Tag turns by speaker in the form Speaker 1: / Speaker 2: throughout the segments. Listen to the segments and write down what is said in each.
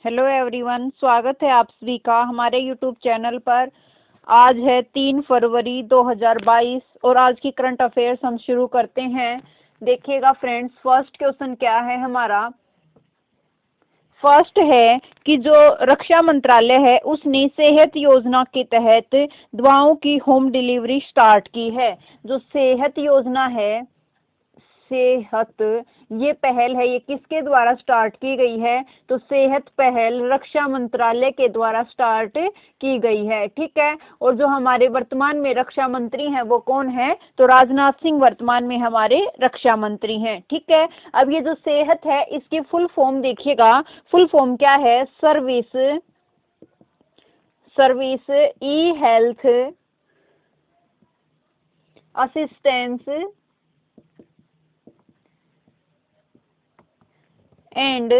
Speaker 1: Hello everyone, स्वागत है आप सभी का हमारे यूट्यूब चैनल पर। आज है 3 फरवरी 2022 और आज की करंट अफेयर्स हम शुरू करते हैं। देखिएगा फ्रेंड्स, फर्स्ट क्वेश्चन क्या है हमारा। फर्स्ट है कि जो रक्षा मंत्रालय है उसने सेहत योजना के तहत दवाओं की होम डिलीवरी स्टार्ट की है। जो सेहत योजना है, सेहत, ये पहल है, ये किसके द्वारा स्टार्ट की गई है? तो सेहत पहल रक्षा मंत्रालय के द्वारा स्टार्ट की गई है। ठीक है। और जो हमारे वर्तमान में रक्षा मंत्री हैं वो कौन है? तो राजनाथ सिंह वर्तमान में हमारे रक्षा मंत्री हैं। ठीक है। अब ये जो सेहत है इसकी फुल फॉर्म देखिएगा। फुल फॉर्म क्या है? Service E health assistance and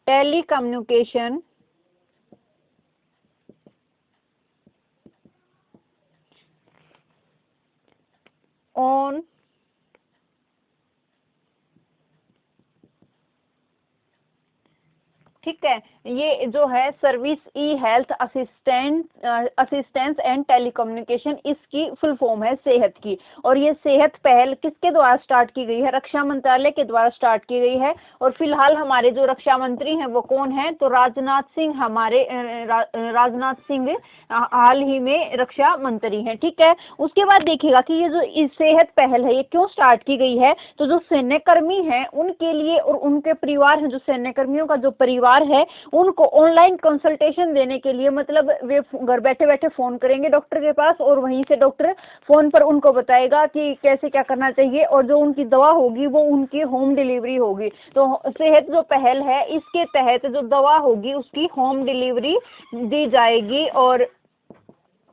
Speaker 1: telecommunication on ठीक है। ये जो है service E health assistance and telecommunication, इसकी फुल फॉर्म है सेहत की। और ये सेहत पहल किसके द्वारा स्टार्ट की गई है? रक्षा मंत्रालय के द्वारा स्टार्ट की गई है। और फिलहाल हमारे जो रक्षा मंत्री हैं वो कौन है? तो राजनाथ सिंह, हमारे राजनाथ सिंह हाल ही में रक्षा मंत्री हैं। ठीक है। उसके बाद देखिएगा कि ये जो सेहत पहल है ये क्यों स्टार्ट की गई है। तो जो सैन्यकर्मी हैं उनके लिए और उनके परिवार हैं, जो सैन्यकर्मियों का जो परिवार है उनको ऑनलाइन कंसल्टेशन देने के लिए, मतलब वे घर बैठे बैठे फोन करेंगे डॉक्टर के पास और वहीं से डॉक्टर फोन पर उनको बताएगा कि कैसे क्या करना चाहिए, और जो उनकी दवा होगी वो उनकी होम डिलीवरी होगी। तो सेहत जो पहल है इसके तहत जो दवा होगी उसकी होम डिलीवरी दी जाएगी, और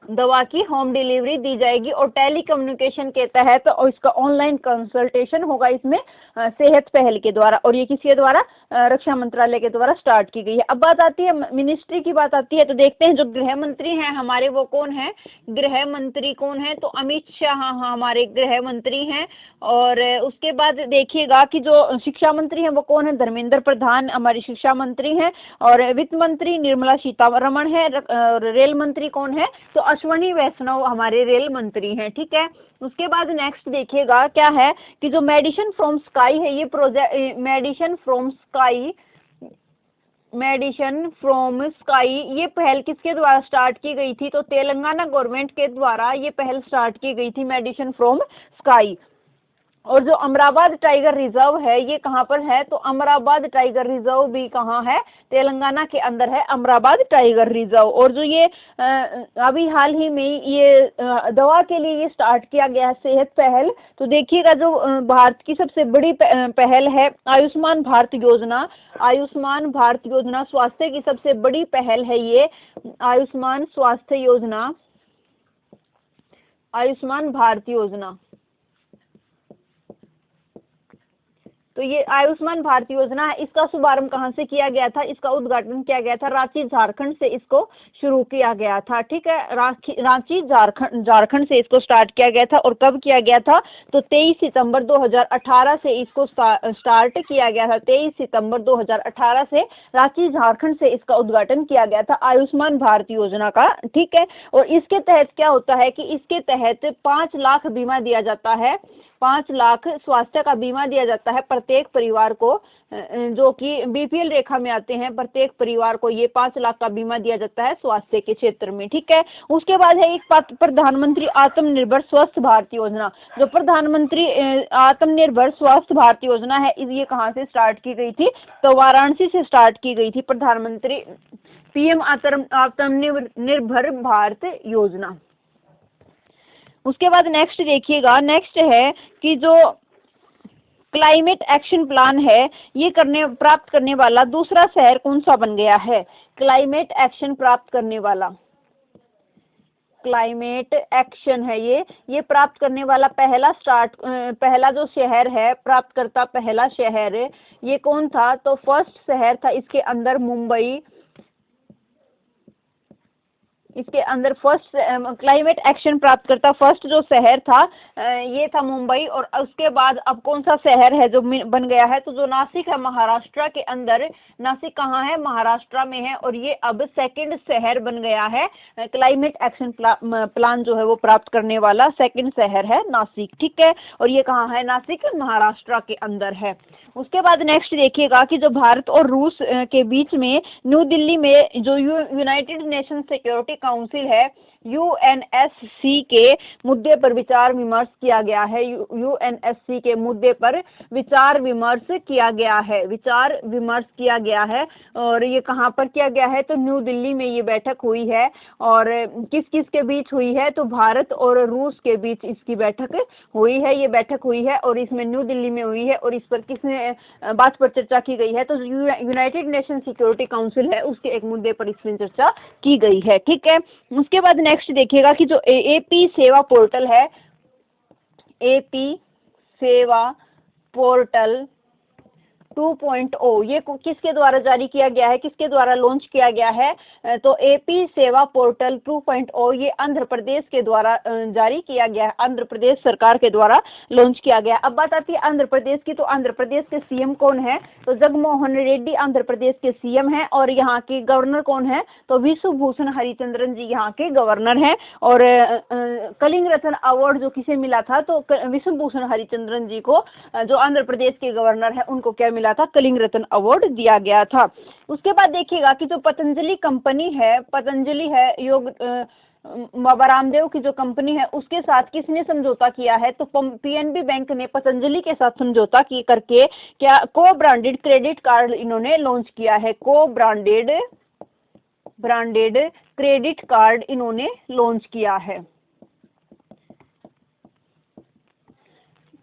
Speaker 1: दवा की होम डिलीवरी दी जाएगी। और टेली कम्युनिकेशन के तहत और इसका ऑनलाइन कंसल्टेशन होगा इसमें सेहत पहल के द्वारा। और ये किसके द्वारा? रक्षा मंत्रालय के द्वारा स्टार्ट की गई है। अब बात आती है मिनिस्ट्री की, बात आती है तो देखते हैं जो गृह मंत्री हैं हमारे वो कौन है। गृह मंत्री कौन है? तो अमित शाह हमारे गृह मंत्री हैं। और उसके बाद देखिएगा कि जो शिक्षा मंत्री हैं वो कौन है? धर्मेंद्र प्रधान हमारी शिक्षा मंत्री हैं। और वित्त मंत्री निर्मला सीतारमण है। और रेल मंत्री कौन है? तो अश्वनी वैष्णव हमारे रेल मंत्री हैं। ठीक है। उसके बाद नेक्स्ट देखिएगा क्या है कि जो मेडिसिन फ्रॉम स्काई है, ये प्रोजेक्ट मेडिसिन फ्रॉम स्काई, ये पहल किसके द्वारा स्टार्ट की गई थी? तो तेलंगाना गवर्नमेंट के द्वारा ये पहल स्टार्ट की गई थी, मेडिसिन फ्रॉम स्काई। और जो अमराबाद टाइगर रिजर्व है ये कहाँ पर है? तो अमराबाद टाइगर रिजर्व भी कहाँ है? तेलंगाना के अंदर है अमराबाद टाइगर रिजर्व। और जो ये अभी हाल ही में ये दवा के लिए ये स्टार्ट किया गया है सेहत पहल। तो देखिएगा जो भारत की सबसे बड़ी पहल है आयुष्मान भारत योजना। आयुष्मान भारत योजना स्वास्थ्य की सबसे बड़ी पहल है ये आयुष्मान स्वास्थ्य योजना, आयुष्मान भारत योजना। तो ये आयुष्मान भारत योजना है, इसका शुभारंभ कहाँ से किया गया था? इसका उद्घाटन किया गया था रांची झारखंड से, इसको शुरू किया गया था। ठीक है। रांची झारखंड से इसको स्टार्ट किया गया था। और कब किया गया था? तो 23 सितंबर 2018 से इसको स्टार्ट किया गया था। 23 सितंबर 2018 से रांची झारखंड से इसका उद्घाटन किया गया था आयुष्मान भारत योजना का। ठीक है। और इसके तहत क्या होता है कि इसके तहत 5 लाख बीमा दिया जाता है, 5 लाख स्वास्थ्य का बीमा दिया जाता है प्रत्येक परिवार को, जो कि बीपीएल रेखा में आते हैं। प्रत्येक परिवार को ये 5 लाख का बीमा दिया जाता है स्वास्थ्य के क्षेत्र में। ठीक है। उसके बाद है एक प्रधानमंत्री आत्मनिर्भर स्वस्थ भारत योजना। जो प्रधानमंत्री आत्मनिर्भर स्वस्थ भारत योजना है ये कहाँ से स्टार्ट की गई थी? तो वाराणसी से स्टार्ट की गई थी प्रधानमंत्री पीएम आत्मनिर्भर भारत योजना। उसके बाद नेक्स्ट देखिएगा, नेक्स्ट है कि जो क्लाइमेट एक्शन प्लान है ये प्राप्त करने वाला दूसरा शहर कौन सा बन गया है? क्लाइमेट एक्शन प्राप्त करने वाला, क्लाइमेट एक्शन है ये प्राप्त करने वाला पहला जो शहर है, प्राप्तकर्ता पहला शहर ये कौन था? तो फर्स्ट शहर था इसके अंदर मुंबई, इसके अंदर फर्स्ट क्लाइमेट एक्शन प्राप्त करता फर्स्ट जो शहर था ये था मुंबई। और उसके बाद अब कौन सा शहर है जो बन गया है, तो जो नासिक है महाराष्ट्र के अंदर, नासिक कहाँ है, महाराष्ट्र में है, और ये अब सेकंड शहर बन गया है। क्लाइमेट एक्शन प्लान जो है वो प्राप्त करने वाला सेकंड शहर है नासिक, ठीक है। और ये कहाँ है, नासिक महाराष्ट्र के अंदर है। उसके बाद नेक्स्ट देखिएगा कि जो भारत और रूस के बीच में न्यू दिल्ली में जो यूनाइटेड नेशन सिक्योरिटी काउंसिल है यूएनएससी के मुद्दे पर विचार विमर्श किया गया है। यूएनएससी के मुद्दे पर विचार विमर्श किया गया है, विचार विमर्श किया गया है। और ये कहाँ पर किया गया है, तो न्यू दिल्ली में ये बैठक हुई है। और किस किस के बीच हुई है, तो भारत और रूस के बीच इसकी बैठक हुई है, ये बैठक हुई है और इसमें न्यू दिल्ली में हुई है। और इस पर किसने बात पर चर्चा की गई है, तो यूनाइटेड नेशन सिक्योरिटी काउंसिल है उसके एक मुद्दे पर इसमें चर्चा की गई है, ठीक है। उसके बाद नेक्स्ट देखिएगा कि जो एपी सेवा पोर्टल है, एपी सेवा पोर्टल 2.0 ये किसके द्वारा जारी किया गया है, किसके द्वारा लॉन्च किया गया है, तो एपी सेवा पोर्टल 2.0 ये आंध्र प्रदेश के द्वारा जारी किया गया है, आंध्र प्रदेश सरकार के द्वारा लॉन्च किया गया है। अब बात आती है आंध्र प्रदेश की, तो आंध्र प्रदेश के सीएम कौन है, तो जगनमोहन रेड्डी आंध्र प्रदेश के सीएम हैं। और यहाँ के गवर्नर कौन है, तो विश्वभूषण हरिचंद्रन जी यहाँ के गवर्नर हैं। और कलिंग रत्न अवार्ड जो किसे मिला था, तो विश्वभूषण हरिचंद्रन जी को जो आंध्र प्रदेश के गवर्नर है उनको क्या मिला था, कलिंग रत्न अवार्ड दिया गया था। उसके बाद देखिएगा कि जो पतंजलि कंपनी है, पतंजलि है योग बाबा रामदेव की जो कंपनी है उसके साथ किसने समझौता किया है, तो पीएनबी बैंक ने पतंजलि के साथ समझौता की करके क्या को ब्रांडेड क्रेडिट कार्ड इन्होंने लॉन्च किया है, को ब्रांडेड क्रेडिट कार्ड इन्होंने लॉन्च किया है।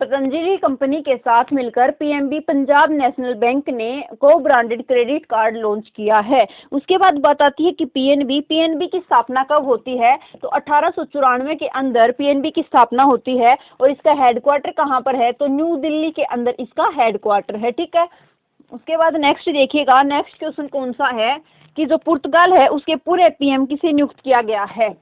Speaker 1: पतंजलि कंपनी के साथ मिलकर पीएनबी पंजाब नेशनल बैंक ने को ब्रांडेड क्रेडिट कार्ड लॉन्च किया है। उसके बाद बात आती है कि पीएनबी की स्थापना कब होती है, तो 1894 के अंदर पीएनबी की स्थापना होती है। और इसका हेडक्वार्टर कहाँ पर है, तो न्यू दिल्ली के अंदर इसका हेडक्वार्टर है, ठीक है। उसके बाद नेक्स्ट देखिएगा, नेक्स्ट क्वेश्चन कौन सा है कि जो पुर्तगाल है उसके पूरे पीएम किसे नियुक्त किया गया है,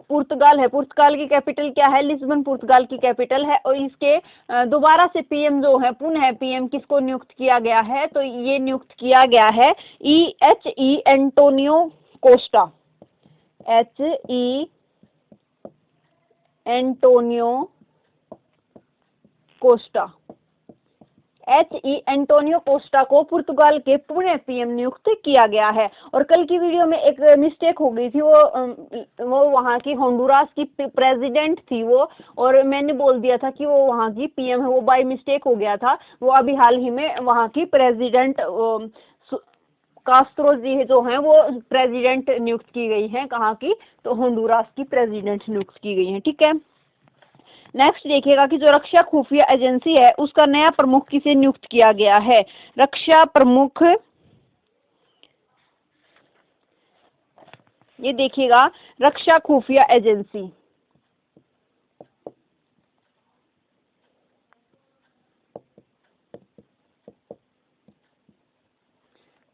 Speaker 1: पुर्तगाल है, पुर्तगाल की कैपिटल क्या है, लिस्बन पुर्तगाल की कैपिटल है। और इसके दोबारा से पीएम जो है पुनः पीएम किसको नियुक्त किया गया है, तो ये नियुक्त किया गया है HE. Antonio Costa, HE. Antonio Costa, HE. Antonio Costa को पुर्तगाल के पुणे पीएम नियुक्त किया गया है। और कल की वीडियो में एक मिस्टेक हो गई थी, वो वहाँ की होंडुरास की प्रेसिडेंट थी वो, और मैंने बोल दिया था कि वो वहाँ की पीएम है, वो बाय मिस्टेक हो गया था। वो अभी हाल ही में वहाँ की प्रेसिडेंट कास्त्रो जी जो हैं वो प्रेसिडेंट नियुक्त की गई हैं, कहाँ की, तो होंडुरास की प्रेसिडेंट नियुक्त की गई हैं, ठीक है। नेक्स्ट देखिएगा कि जो रक्षा खुफिया एजेंसी है उसका नया प्रमुख किसे नियुक्त किया गया है, रक्षा प्रमुख, ये देखिएगा रक्षा खुफिया एजेंसी,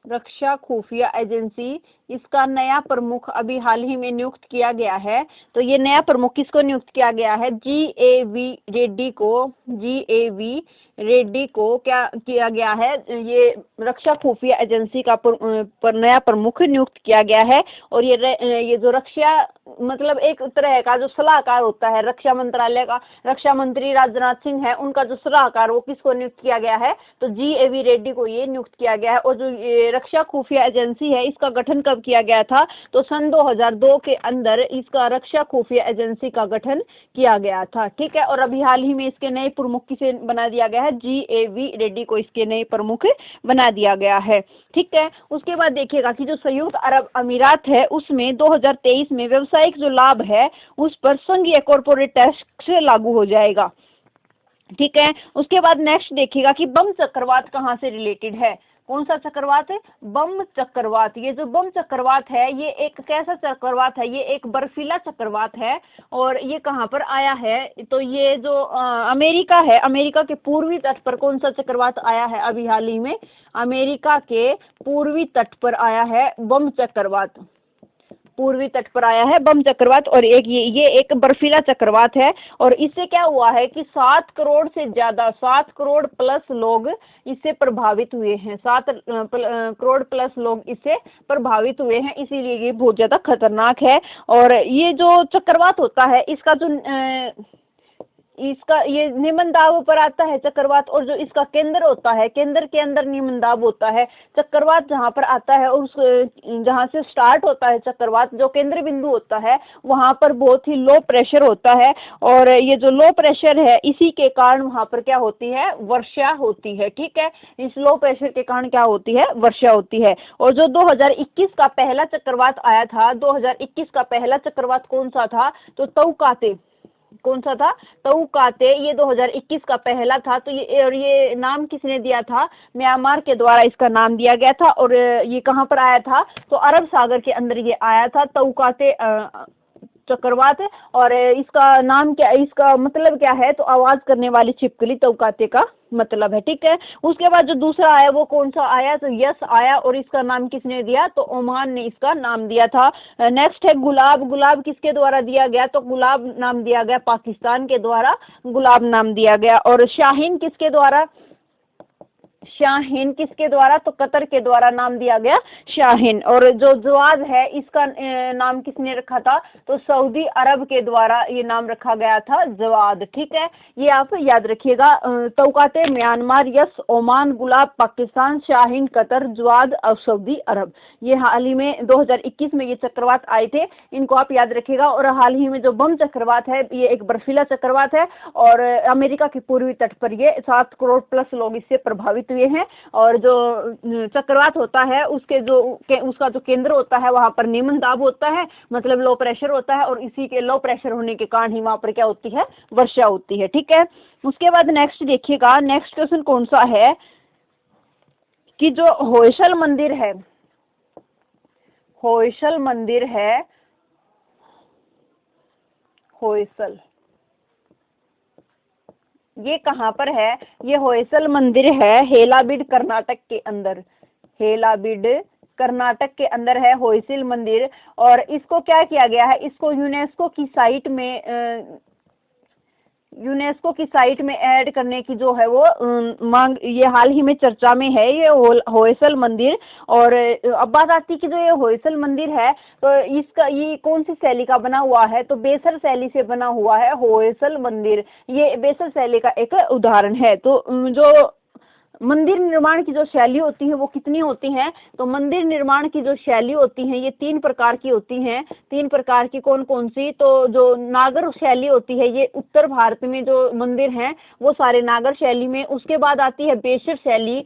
Speaker 1: रक्षा खुफिया एजेंसी इसका नया प्रमुख अभी हाल ही में नियुक्त किया गया है। तो ये नया प्रमुख किसको नियुक्त किया गया है, जी.ए.वी. रेड्डी को, जी.ए.वी. रेड्डी को क्या किया गया है, ये रक्षा खुफिया एजेंसी का पर नया प्रमुख नियुक्त किया गया है। और ये जो रक्षा मतलब एक तरह का जो सलाहकार होता है रक्षा मंत्रालय का, रक्षा मंत्री राजनाथ सिंह है उनका जो सलाहकार वो किसको नियुक्त किया गया है, तो जी.ए.वी. रेड्डी को ये नियुक्त किया गया है। और जो ये रक्षा खुफिया एजेंसी है इसका गठन कब किया गया था, तो सन 2002 के अंदर इसका रक्षा खुफिया एजेंसी का गठन किया गया था, ठीक है। और अभी हाल ही में इसके नए प्रमुख किसे बना दिया गया है, जी.ए.वी. रेड्डी को इसके नए प्रमुख बना दिया गया है, ठीक है। उसके बाद देखिएगा कि जो संयुक्त अरब अमीरात है उसमें 2023 में व्यावसायिक जो लाभ है उस पर संघीय कॉर्पोरेट टैक्स लागू हो जाएगा, ठीक है। उसके बाद नेक्स्ट देखिएगा कि बम चक्रवात कहाँ से रिलेटेड है, कौन सा चक्रवात है? बम चक्रवात। ये जो बम चक्रवात है ये एक कैसा चक्रवात है? ये एक बर्फीला चक्रवात है। और ये कहाँ पर आया है? तो ये जो अमेरिका है, अमेरिका के पूर्वी तट पर कौन सा चक्रवात आया है अभी हाल ही में? अमेरिका के पूर्वी तट पर आया है बम चक्रवात, पूर्वी तट पर आया है बम चक्रवात। और एक ये एक बर्फीला चक्रवात है। और इससे क्या हुआ है कि 7 करोड़ से ज्यादा, 7 करोड़ प्लस लोग इससे प्रभावित हुए हैं, 7 करोड़ प्लस लोग इससे प्रभावित हुए हैं, इसीलिए ये बहुत ज्यादा खतरनाक है। और ये जो चक्रवात होता है इसका जो इसका ये निम्न दाब पर आता है चक्रवात, और जो इसका केंद्र होता है, केंद्र के अंदर निम्न दाब होता है। चक्रवात जहाँ पर आता है और उस जहाँ से स्टार्ट होता है चक्रवात, जो केंद्र बिंदु होता है वहाँ पर बहुत ही लो प्रेशर होता है। और ये जो लो प्रेशर है इसी के कारण वहाँ पर क्या होती है? वर्षा होती है। ठीक है, इस लो प्रेशर के कारण क्या होती है? वर्षा होती है। और जो 2021 का पहला चक्रवात आया था, 2021 का पहला चक्रवात कौन सा था? तो तौकाते। कौन सा था? तौकाते। ये 2021 का पहला था। तो ये नाम किसने दिया था? म्यांमार के द्वारा इसका नाम दिया गया था। और ये कहाँ पर आया था? तो अरब सागर के अंदर ये आया था, तौकाते चक्रवात। और इसका नाम क्या, इसका मतलब क्या है? तो आवाज करने वाली छिपकली, तौकाते का मतलब है। ठीक है, उसके बाद जो दूसरा आया वो कौन सा आया? तो यस आया। और इसका नाम किसने दिया? तो ओमान ने इसका नाम दिया था। नेक्स्ट है गुलाब। गुलाब किसके द्वारा दिया गया? तो गुलाब नाम दिया गया पाकिस्तान के द्वारा, गुलाब नाम दिया गया। और शाहीन किसके द्वारा? शाहीन किसके द्वारा? तो कतर के द्वारा नाम दिया गया शाहीन। और जो जवाद है इसका नाम किसने रखा था? तो सऊदी अरब के द्वारा ये नाम रखा गया था, जवाद। ठीक है, ये आप याद रखिएगा। तौकाते म्यांमार, यस ओमान, गुलाब पाकिस्तान, शाहीन कतर, जवाद और सऊदी अरब। ये हाल ही में 2021 में ये चक्रवात आए थे, इनको आप याद रखिएगा। और हाल ही में जो बम चक्रवात है ये एक बर्फीला चक्रवात है। और अमेरिका के पूर्वी तट पर ये 7 करोड़ प्लस लोग इससे प्रभावित हुए हैं। और जो चक्रवात होता है उसका जो केंद्र होता है वहां पर निम्न दाब होता है, मतलब लो प्रेशर होता है। और इसी के लो प्रेशर होने के कारण ही वहां पर क्या होती है? वर्षा होती है। ठीक है, उसके बाद नेक्स्ट देखिएगा, नेक्स्ट क्वेश्चन कौन सा है कि जो होयसल मंदिर है, होयसल मंदिर है, होयसल, ये कहाँ पर है? ये होयसल मंदिर है हेलाबीड कर्नाटक के अंदर, हेलाबीड कर्नाटक के अंदर है होयसल मंदिर। और इसको क्या किया गया है? इसको यूनेस्को की साइट में ऐड करने की जो है वो मांग, ये हाल ही में चर्चा में है ये होयसल मंदिर। और अब बात आती है कि जो ये होयसल मंदिर है तो इसका ये कौन सी शैली का बना हुआ है? तो बेसर शैली से बना हुआ है होयसल मंदिर। ये बेसर शैली का एक उदाहरण है। तो जो मंदिर निर्माण की जो शैली होती है वो कितनी होती हैं? तो मंदिर निर्माण की जो शैली होती है ये 3 प्रकार की होती हैं। 3 प्रकार की कौन कौन सी? तो जो नागर शैली होती है, ये उत्तर भारत में जो मंदिर हैं वो सारे नागर शैली में। उसके बाद आती है बेसर शैली,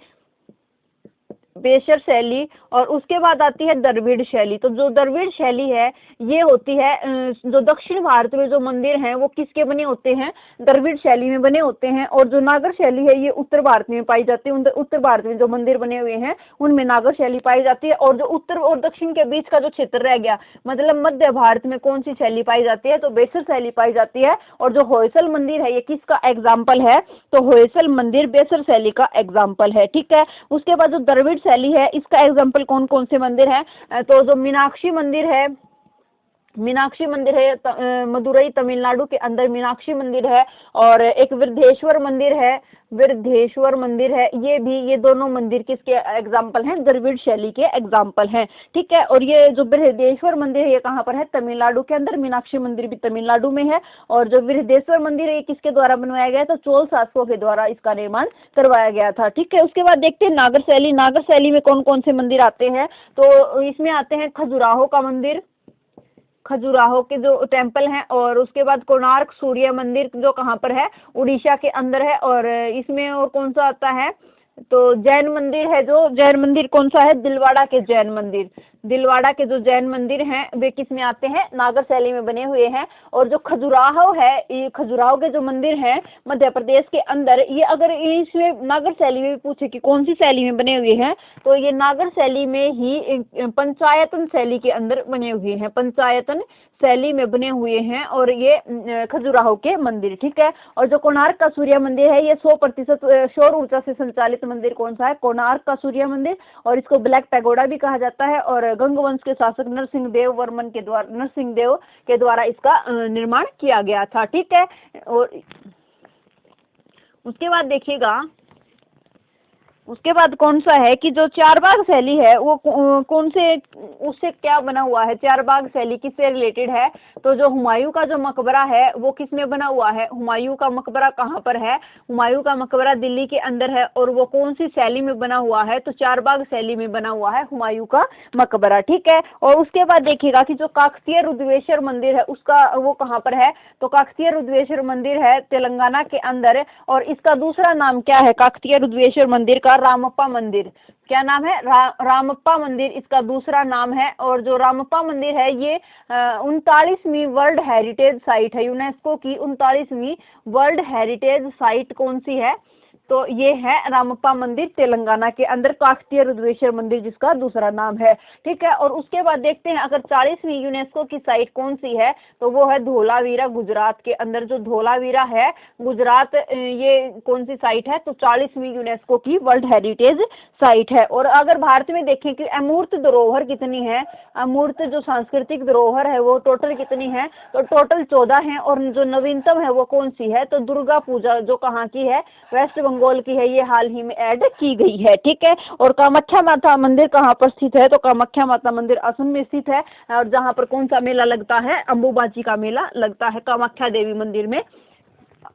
Speaker 1: बेसर शैली। और उसके बाद आती है द्रविड़ शैली। तो जो द्रविड़ शैली है ये होती है, जो दक्षिण भारत में जो मंदिर हैं वो किसके बने होते हैं? द्रविड़ शैली में बने होते हैं। और जो नागर शैली है ये उत्तर भारत में पाई जाती है। उत्तर भारत में जो मंदिर बने हुए हैं उनमें नागर शैली पाई जाती है। और जो उत्तर और दक्षिण के बीच का जो क्षेत्र रह गया, मतलब मध्य भारत में कौन सी शैली पाई जाती है? तो बेसर शैली पाई जाती है। और जो होयसल मंदिर है ये किसका एग्जाम्पल है? तो होयसल मंदिर बेसर शैली का एग्जाम्पल है। ठीक है, उसके बाद जो द्रविड़ शैली है इसका एग्जाम्पल कौन कौन से मंदिर हैं? तो जो मीनाक्षी मंदिर है, मीनाक्षी मंदिर है मदुरई तमिलनाडु के अंदर मीनाक्षी मंदिर है। और एक वृद्धेश्वर मंदिर है, वृद्धेश्वर मंदिर है। ये दोनों मंदिर किसके एग्जाम्पल हैं? द्रविड़ शैली के एग्जाम्पल हैं। ठीक है, और ये जो वृद्धेश्वर मंदिर है ये कहाँ पर है? तमिलनाडु के अंदर। मीनाक्षी मंदिर भी तमिलनाडु में है। और जो वृद्धेश्वर मंदिर है ये किसके द्वारा बनवाया गया? तो चोल शासकों के द्वारा इसका निर्माण करवाया गया था। ठीक है, उसके बाद देखते हैं नागर शैली। नागर शैली में कौन कौन से मंदिर आते हैं? तो इसमें आते हैं खजुराहो का मंदिर, खजुराहो के जो टेम्पल हैं। और उसके बाद कोणार्क सूर्य मंदिर जो कहाँ पर है? उड़ीसा के अंदर है। और इसमें और कौन सा आता है? तो जैन मंदिर है, जो जैन मंदिर कौन सा है? दिलवाड़ा के जैन मंदिर। दिलवाड़ा के जो जैन मंदिर हैं वे किस में आते हैं, नागर शैली में बने हुए हैं। और जो खजुराहो है, ये खजुराहो के जो मंदिर हैं मध्य प्रदेश के अंदर, ये अगर इसमें नागर शैली में भी पूछे कि कौन सी शैली में बने हुए हैं, तो ये नागर शैली में ही पंचायतन शैली के अंदर बने हुए हैं, पंचायतन शैली में बने हुए हैं। और ये खजुराहो के मंदिर, ठीक है। और जो कोणार्क का सूर्य मंदिर है, ये 100% सौर ऊर्जा से संचालित मंदिर कौन सा है, कोणार्क का सूर्य मंदिर। और इसको ब्लैक पैगोडा भी कहा जाता है। और गंग वंश के शासक नरसिंह देव के द्वारा इसका निर्माण किया गया था, ठीक है। और उसके बाद देखिएगा, उसके बाद कौन सा है कि जो चारबाग शैली है वो कौन से, उससे क्या बना हुआ है, चारबाग शैली किससे रिलेटेड है, तो जो हुमायूं का जो मकबरा है वो किस में बना हुआ है, हुमायूं का मकबरा कहाँ पर है, हुमायूं का मकबरा दिल्ली के अंदर है। और वो कौन सी शैली में बना हुआ है, तो चारबाग शैली में बना हुआ है हुमायूं का मकबरा, ठीक है। और उसके बाद देखिएगा कि जो काकतीय रुद्रेश्वर मंदिर है उसका वो कहाँ पर है, तो काकतीय रुद्रेश्वर मंदिर है तेलंगाना के अंदर। और इसका दूसरा नाम क्या है, काकतीय रुद्रेश्वर मंदिर का रामप्पा मंदिर, क्या नाम है, रामप्पा मंदिर इसका दूसरा नाम है। और जो रामप्पा मंदिर है ये 39वीं वर्ल्ड हेरिटेज साइट है, यूनेस्को की 39वीं वर्ल्ड हेरिटेज साइट कौन सी है, तो ये है रामप्पा मंदिर तेलंगाना के अंदर, काकतीय रुद्रेश्वर मंदिर जिसका दूसरा नाम है, ठीक है। और उसके बाद देखते हैं अगर 40वीं यूनेस्को की साइट कौन सी है, तो वो है धोलावीरा गुजरात के अंदर। जो धोलावीरा है गुजरात, ये कौन सी साइट है, तो 40वीं यूनेस्को की वर्ल्ड हेरिटेज साइट है। और अगर भारत में देखें कि अमूर्त धरोहर कितनी है, अमूर्त जो सांस्कृतिक धरोहर है वो टोटल कितनी है, तो टोटल 14 है। और जो नवीनतम है वो कौन सी है, तो दुर्गा पूजा जो कहाँ की है, वेस्ट बंगाल की है, ये हाल ही में ऐड की गई है, ठीक है। और कामाख्या माता मंदिर कहाँ पर स्थित है, तो कामाख्या माता मंदिर असम में स्थित है। और जहाँ पर कौन सा मेला लगता है, अंबुबाची का मेला लगता है, कामाख्या देवी मंदिर में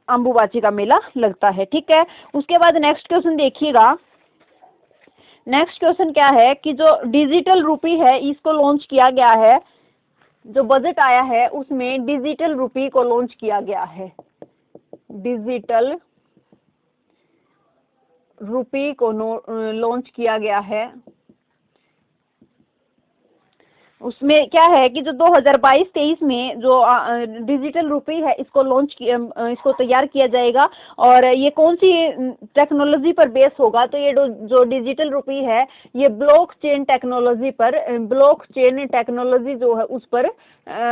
Speaker 1: अंबुबाची का मेला लगता है, ठीक है। उसके बाद नेक्स्ट क्वेश्चन देखिएगा, नेक्स्ट क्वेश्चन क्या है कि जो डिजिटल रूपी है इसको लॉन्च किया गया है, जो बजट आया है उसमें डिजिटल रूपी को लॉन्च किया गया है, डिजिटल रूपी को लॉन्च किया गया है। उसमें क्या है कि जो 2022-23 में जो डिजिटल रूपी है इसको लॉन्च किया, इसको तैयार किया जाएगा। और ये कौन सी टेक्नोलॉजी पर बेस होगा, तो ये जो डिजिटल रूपी है ये ब्लॉकचेन टेक्नोलॉजी पर, ब्लॉकचेन टेक्नोलॉजी जो है उस पर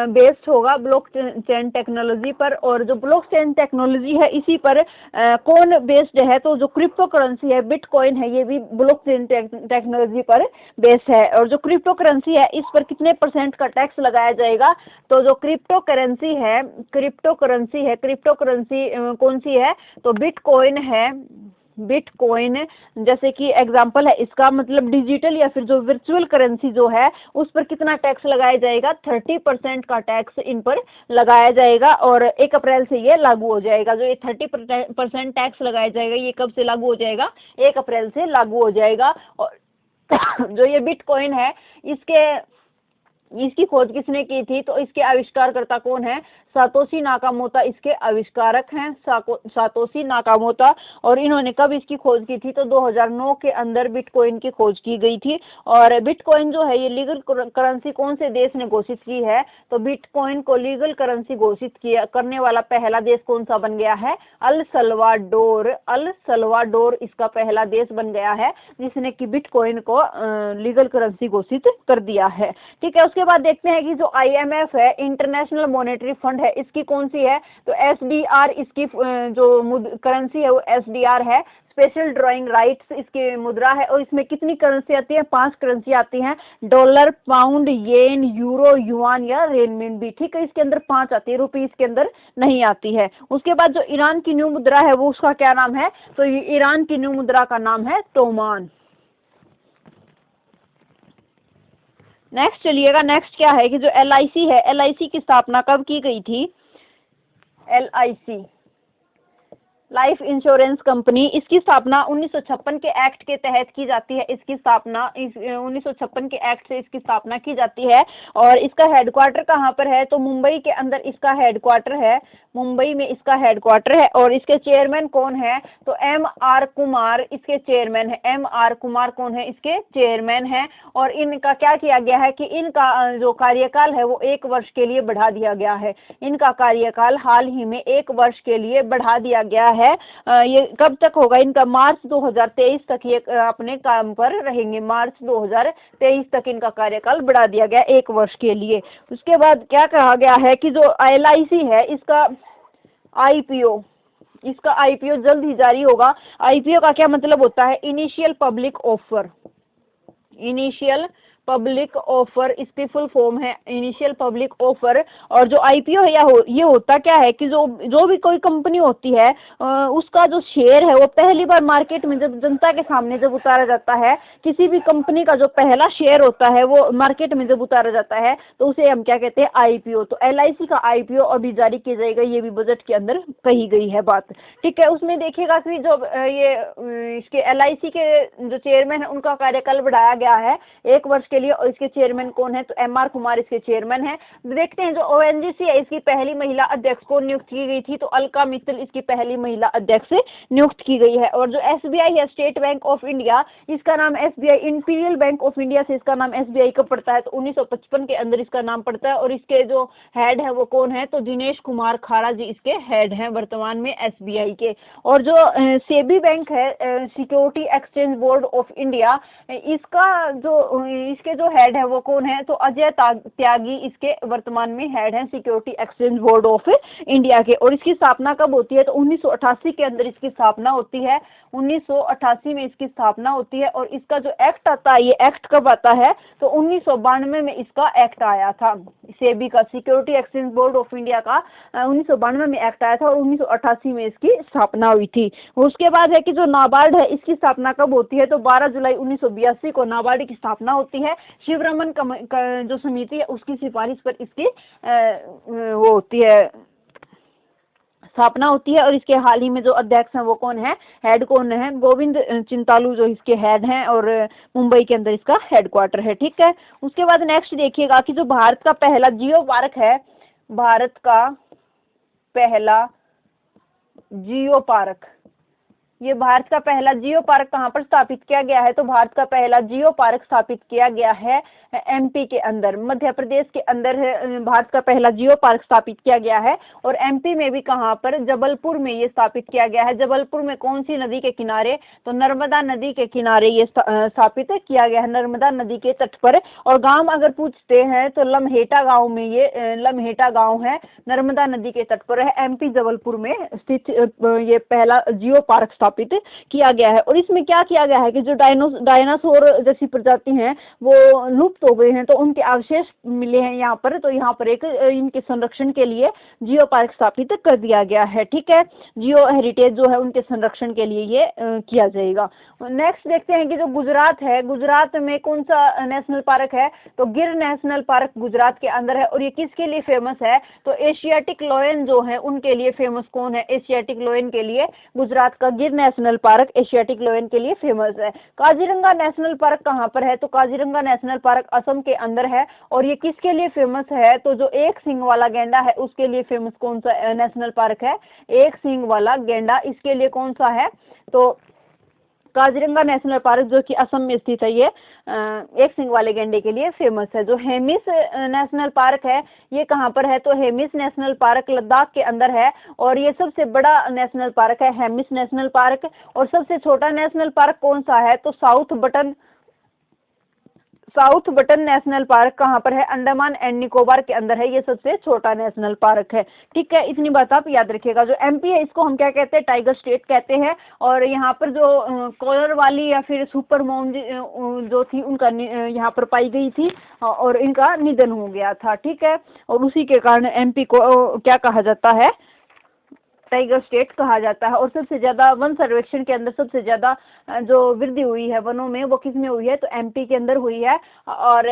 Speaker 1: बेस्ड होगा, ब्लॉकचेन टेक्नोलॉजी पर। और जो ब्लॉकचेन टेक्नोलॉजी है इसी पर कौन बेस्ड है, तो जो क्रिप्टो करेंसी है बिटकॉइन है, ये भी ब्लॉकचेन टेक्नोलॉजी पर बेस्ड है। और जो क्रिप्टो करेंसी है इस पर कितने % का टैक्स लगाया जाएगा, तो जो क्रिप्टो करेंसी है, क्रिप्टो करेंसी कौन सी है, तो बिटकॉइन है, बिटकॉइन जैसे कि एग्जांपल है इसका, मतलब डिजिटल या फिर जो वर्चुअल करेंसी जो है उस पर कितना टैक्स लगाया जाएगा, 30% का टैक्स इन पर लगाया जाएगा। और 1 अप्रैल से ये लागू हो जाएगा। जो ये 30% टैक्स लगाया जाएगा ये कब से लागू हो जाएगा, 1 अप्रैल से लागू हो जाएगा। और जो ये बिटकॉइन है इसकी खोज किसने की थी, तो इसके आविष्कारकर्ता कौन है, सातोशी नाकामोटा इसके आविष्कारक हैं, सातोशी नाकामोटा। और इन्होंने कब इसकी खोज की थी, तो 2009 के अंदर बिटकॉइन की खोज की गई थी। और बिटकॉइन जो है ये लीगल करेंसी कौन से देश ने घोषित की है, तो बिटकॉइन को लीगल करेंसी घोषित किया करने वाला पहला देश कौन सा बन गया है, अल सल्वाडोर। अल सल्वाडोर इसका पहला देश बन गया है जिसने कि बिटकॉइन को लीगल करेंसी घोषित कर दिया है, ठीक है। उसके बाद देखते हैं कि जो IMF है, इंटरनेशनल मॉनेटरी फंड है, इसकी कौन सी है, तो SDR इसकी जो करेंसी है वो SDR है, स्पेशल ड्राइंग राइट्स इसकी मुद्रा है। और इसमें कितनी करेंसी आती है, 5 करेंसी आती हैं, डॉलर, पाउंड, येन, यूरो, युआन या रेनमिनबी, ठीक है। इसके अंदर 5 आती है, रुपी इसके अंदर नहीं आती है। उसके बाद जो ईरान की न्यू मुद्रा है वो उसका क्या नाम है, तो ईरान की न्यू मुद्रा का नाम है तोमान। नेक्स्ट चलिएगा, नेक्स्ट क्या है कि जो LIC है, LIC की स्थापना कब की गई थी, LIC लाइफ इंश्योरेंस कंपनी, इसकी स्थापना 1956 के एक्ट के तहत की जाती है। इसकी स्थापना 1956 के एक्ट से इसकी स्थापना की जाती है। और इसका हेडक्वार्टर कहाँ पर है, तो मुंबई के अंदर इसका हेडक्वार्टर है, मुंबई में इसका हेडक्वार्टर है। और इसके चेयरमैन कौन है, तो M.R. कुमार इसके चेयरमैन है। M.R. कुमार कौन है, इसके चेयरमैन है। और इनका क्या किया गया है कि इनका जो कार्यकाल है वो 1 वर्ष के लिए बढ़ा दिया गया है। इनका कार्यकाल हाल ही में 1 वर्ष के लिए बढ़ा दिया गया है। ये कब तक होगा, इनका मार्च 2023 तक ये अपने काम पर रहेंगे। मार्च 2023 तक इनका कार्यकाल बढ़ा दिया गया 1 वर्ष के लिए। उसके बाद क्या कहा गया है कि जो LIC है इसका IPO, इसका IPO जल्द ही जारी होगा। IPO का क्या मतलब होता है, initial public offer. Initial public offer इसकी फुल फॉर्म है, इनिशियल पब्लिक ऑफर। और जो IPO है ये होता क्या है कि जो भी कोई कंपनी होती है उसका जो शेयर है वो पहली बार मार्केट में जब जनता के सामने जब उतारा जाता है, किसी भी कंपनी का जो पहला शेयर होता है वो मार्केट में जब उतारा जाता है तो उसे हम क्या कहते हैं, IPO। तो LIC का IPO अभी जारी किया जाएगा, ये भी बजट के अंदर कही गई है बात, ठीक है। उसमें देखिएगा कि जो ये इसके LIC के जो चेयरमैन है उनका कार्यकाल बढ़ाया गया है 1 वर्ष के लिए। और इसके चेयरमैन कौन है, तो M.R. कुमार इसके चेयरमैन है। देखते हैं जो ONGC है इसकी पहली महिला अध्यक्ष को नियुक्त की गई थी, तो अलका मित्तल इसकी पहली महिला अध्यक्ष नियुक्त की गई है। और जो SBI है, स्टेट बैंक ऑफ इंडिया, इसका नाम SBI imperial bank of India से इसका नाम SBI कब पड़ता है, तो 1955 के अंदर इसका नाम पड़ता है। और इसके जो हेड है वो कौन है, तो दिनेश कुमार खारा जी इसके हेड हैं वर्तमान में SBI के। और जो सेबी बैंक है, security exchange board of India, इसके जो हेड है वो कौन है, तो अजय त्यागी इसके वर्तमान में हेड हैं security exchange board of India के। और इसकी स्थापना कब होती है, तो 1988 के अंदर इसकी स्थापना होती है। 1988 में इसकी स्थापना होती है। और इसका जो एक्ट आता है, ये एक्ट कब आता है, तो 1992 में इसका एक्ट आया था। सेबी का, security exchange board of India का 1992 में एक्ट आया था और 1988 में इसकी स्थापना हुई थी। उसके बाद है कि जो नाबार्ड है इसकी स्थापना कब होती है, तो 12 जुलाई 1982 को नाबार्ड की स्थापना होती है। शिवरमन जो समिति है उसकी सिफारिश पर इसकी वो होती है, स्थापना होती है। और इसके हाल ही में जो अध्यक्ष हैं वो कौन है, हेड कौन है, गोविंद चिंतालू जो इसके हेड हैं। और मुंबई के अंदर इसका हेडक्वार्टर है, ठीक है। उसके बाद नेक्स्ट देखिएगा कि जो भारत का पहला जियो पार्क है, भारत का पहला जियो पार्क, ये भारत का पहला जियो पार्क कहाँ पर स्थापित किया गया है, तो भारत का पहला जियो पार्क स्थापित किया गया है MP के अंदर, मध्य प्रदेश के अंदर भारत का पहला जियो पार्क स्थापित किया गया है। और MP में भी कहाँ पर, जबलपुर में ये स्थापित किया गया है। जबलपुर में कौन सी नदी के किनारे, तो नर्मदा नदी के किनारे ये स्थापित किया गया है, नर्मदा नदी के तट पर। और गांव अगर पूछते हैं तो लम्हेटा गांव में, ये लम्हेटा गांव है, नर्मदा नदी के तट पर है, MP जबलपुर में स्थित ये पहला जियो पार्क स्थापित किया गया है। और इसमें क्या किया गया है कि जो डायनासोर जैसी प्रजाति हैं वो लुप्त हो गए हैं, तो उनके अवशेष मिले हैं यहाँ पर, तो यहाँ पर एक इनके संरक्षण के लिए जियो पार्क स्थापित कर दिया गया है, ठीक है। जियो हेरिटेज जो है उनके संरक्षण के लिए ये किया जाएगा। नेक्स्ट देखते हैं कि जो गुजरात है, गुजरात में कौन सा नेशनल पार्क है, तो गिर नेशनल पार्क गुजरात के अंदर है। और ये किसके लिए फेमस है, तो एशियाटिक लायन जो है उनके लिए फेमस कौन है, एशियाटिक लायन के लिए गुजरात का गिर नेशनल पार्क एशियाटिक लायन के लिए फेमस है। काजीरंगा नेशनल पार्क कहाँ पर है, तो काजीरंगा नेशनल पार्क असम के अंदर है। और ये किसके लिए फेमस है, तो जो एक सींग वाला गेंडा है उसके लिए फेमस कौन सा नेशनल पार्क है, एक सींग वाला गेंडा, इसके लिए कौन सा है, तो काजीरंगा नेशनल पार्क जो कि असम में स्थित है, ये एक सींग वाले गेंडे के लिए फेमस है। जो हेमिस नेशनल पार्क है ये कहाँ पर है, तो हेमिस नेशनल पार्क लद्दाख के अंदर है। और ये सबसे बड़ा नेशनल पार्क है हेमिस नेशनल पार्क। और सबसे छोटा नेशनल पार्क कौन सा है, तो साउथ बटन नेशनल पार्क कहाँ पर है, अंडमान एंड निकोबार के अंदर है, ये सबसे छोटा नेशनल पार्क है, ठीक है। इतनी बात आप याद रखिएगा। जो MP है इसको हम क्या कहते हैं, टाइगर स्टेट कहते हैं। और यहाँ पर जो कॉलर वाली या फिर सुपर मॉम जो थी उनका यहाँ पर पाई गई थी और इनका निधन हो गया था, ठीक है। और उसी के कारण MP को क्या कहा जाता है, टाइगर स्टेट कहा जाता है। और सबसे ज्यादा वन सर्वेक्षण के अंदर सबसे ज्यादा जो वृद्धि हुई है वनों में वो किस में हुई है, तो MP के अंदर हुई है। और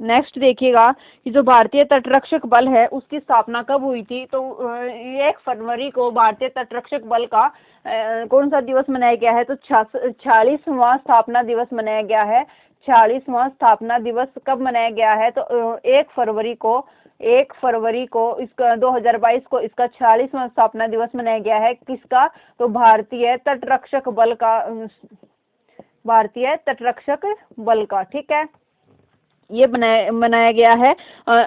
Speaker 1: नेक्स्ट देखिएगा कि जो भारतीय तटरक्षक बल है उसकी स्थापना कब हुई थी, तो 1 फरवरी को भारतीय तटरक्षक बल का कौन सा दिवस मनाया गया है, तो 46वां स्थापना दिवस मनाया गया है। 46वां स्थापना दिवस कब मनाया गया है? तो 1 फरवरी को इसका 2022 को इसका 46वां स्थापना दिवस मनाया गया है। किसका? तो भारतीय तटरक्षक बल का। ठीक है, ये मनाया गया है।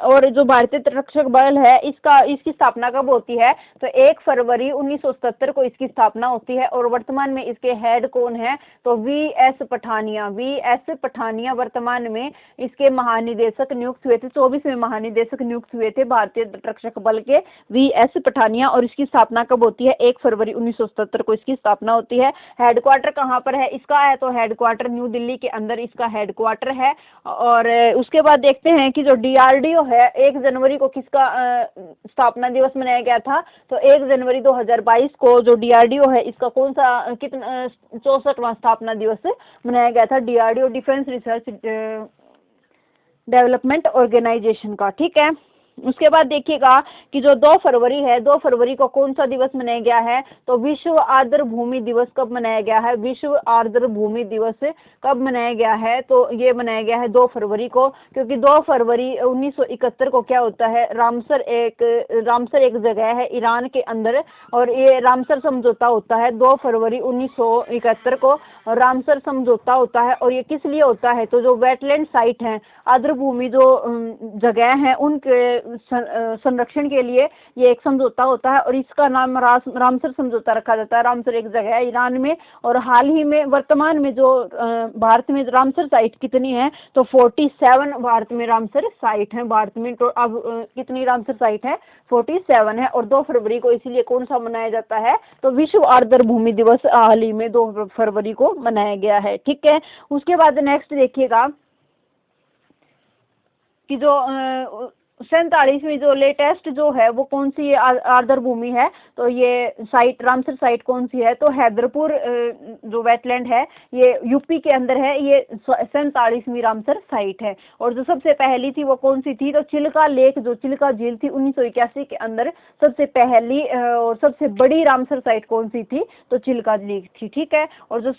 Speaker 1: और जो भारतीय तटरक्षक बल है इसकी स्थापना कब होती है? तो 1 फरवरी 1977 को इसकी स्थापना होती है। और वर्तमान में इसके हेड कौन है? तो वी.एस. पठानिया वर्तमान में इसके महानिदेशक नियुक्त हुए थे। 24वें महानिदेशक नियुक्त हुए थे भारतीय तटरक्षक बल के, वी.एस. पठानिया। और इसकी स्थापना कब होती है? 1 फरवरी 1977 को इसकी स्थापना होती है। हेडक्वार्टर कहाँ पर है इसका? है तो हेडक्वार्टर न्यू दिल्ली के अंदर इसका हेडक्वार्टर है। और उसके बाद देखते हैं कि जो DRDO है 1 जनवरी को किसका स्थापना दिवस मनाया गया था? तो 1 जनवरी 2022 को जो DRDO है इसका कौन सा 64वां स्थापना दिवस मनाया गया था, DRDO defence research development organisation का। ठीक है, उसके बाद देखिएगा कि जो 2 फरवरी है, 2 फरवरी को कौन सा दिवस मनाया गया है? तो विश्व आर्द्र भूमि दिवस कब मनाया गया है? विश्व आर्द्र भूमि दिवस कब मनाया गया है? तो ये मनाया गया है 2 फरवरी को, क्योंकि 2 फरवरी 1971 को क्या होता है? रामसर एक जगह है ईरान के अंदर, और ये रामसर समझौता होता है 2 फरवरी 1971 को रामसर समझौता होता है। और ये किस लिए होता है? तो जो वेटलैंड साइट हैं, आर्द्र भूमि जो जगह हैं, उनके संरक्षण के लिए ये एक समझौता होता है। और इसका नाम रामसर समझौता रखा जाता है। रामसर एक जगह है ईरान में। और हाल ही में वर्तमान में जो भारत में रामसर साइट कितनी है? तो 47 भारत में रामसर साइट है। भारत में तो अब कितनी रामसर साइट है? 47 है। और 2 फरवरी को इसीलिए कौन सा मनाया जाता है? तो विश्व आर्द्र भूमि दिवस हाल ही में 2 फरवरी को मनाया गया है। ठीक है, उसके बाद नेक्स्ट देखिएगा कि जो 47वीं जो लेटेस्ट जो है वो कौन सी आर्द्र भूमि है? तो ये साइट रामसर साइट कौन सी है? तो हैदरपुर जो वेटलैंड है ये यूपी के अंदर है। ये 47वीं रामसर साइट है। और जो सबसे पहली थी वो कौन सी थी? तो चिल्का लेक, जो चिल्का झील थी 1981 के अंदर सबसे पहली और सबसे बड़ी रामसर साइट कौन सी थी? तो चिल्का लेक थी। ठीक है, और जो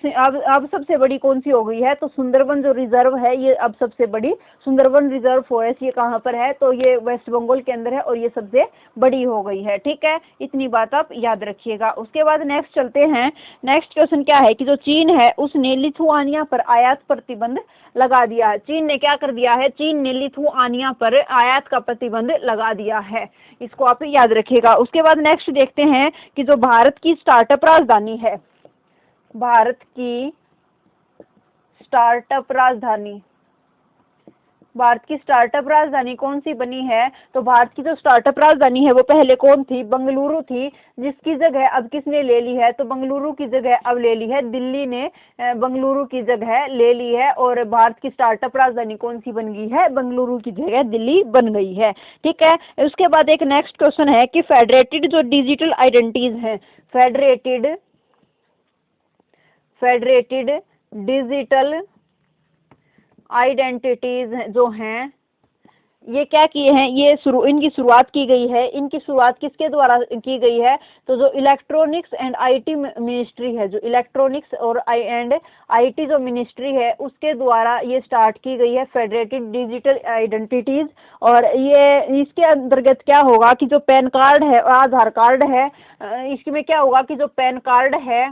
Speaker 1: अब सबसे बड़ी कौन सी हो गई है? तो सुंदरवन जो रिजर्व है ये अब सबसे बड़ी सुंदरवन रिजर्व फॉरेस्ट, ये कहाँ पर है? तो ये वेस्ट बंगाल के अंदर है और ये सबसे बड़ी हो गई है। ठीक है, इतनी बात आप याद रखिएगा। उसके बाद नेक्स्ट चलते हैं। नेक्स्ट क्वेश्चन क्या है कि जो चीन है उसने लिथुआनिया पर आयात प्रतिबंध लगा दिया है। चीन ने क्या कर दिया है? चीन ने लिथुआनिया पर आयात का प्रतिबंध लगा दिया है। इसको आप याद रखिएगा। उसके बाद नेक्स्ट देखते हैं कि जो भारत की स्टार्टअप राजधानी है, भारत की स्टार्टअप राजधानी कौन सी बनी है? तो भारत की जो स्टार्टअप राजधानी है वो पहले कौन थी? बेंगलुरु थी, जिसकी जगह अब किसने ले ली है? तो बेंगलुरु की जगह अब ले ली है दिल्ली ने, बेंगलुरु की जगह ले ली है। और भारत की स्टार्टअप राजधानी कौन सी बन गई है? बेंगलुरु की जगह दिल्ली बन गई है। ठीक है, उसके बाद एक नेक्स्ट क्वेश्चन है कि फेडरेटेड जो डिजिटल आइडेंटिटीज हैं, फेडरेटेड डिजिटल आइडेंटिटीज जो हैं ये क्या किए हैं? ये इनकी शुरुआत की गई है। इनकी शुरुआत किसके द्वारा की गई है? तो जो इलेक्ट्रॉनिक्स एंड आईटी मिनिस्ट्री है, जो इलेक्ट्रॉनिक्स और आईटी जो मिनिस्ट्री है उसके द्वारा ये स्टार्ट की गई है, फेडरेटेड डिजिटल आइडेंटिटीज। और ये इसके अंतर्गत क्या होगा कि जो पैन कार्ड है और आधार कार्ड है, इसमें क्या होगा कि जो पैन कार्ड है,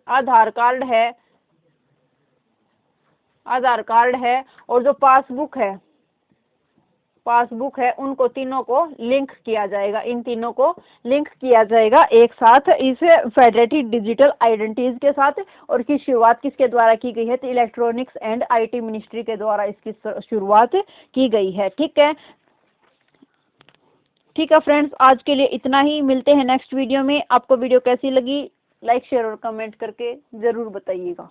Speaker 1: आधार कार्ड है और जो पासबुक है उनको तीनों को लिंक किया जाएगा। इन तीनों को लिंक किया जाएगा एक साथ इस फेडरेटेड डिजिटल आइडेंटिटीज के साथ। और इसकी शुरुआत किसके द्वारा की गई है? तो इलेक्ट्रॉनिक्स एंड आईटी मिनिस्ट्री के द्वारा इसकी शुरुआत की गई है। ठीक है फ्रेंड्स, आज के लिए इतना ही। मिलते हैं नेक्स्ट वीडियो में। आपको वीडियो कैसी लगी लाइक शेयर और कमेंट करके जरूर बताइएगा।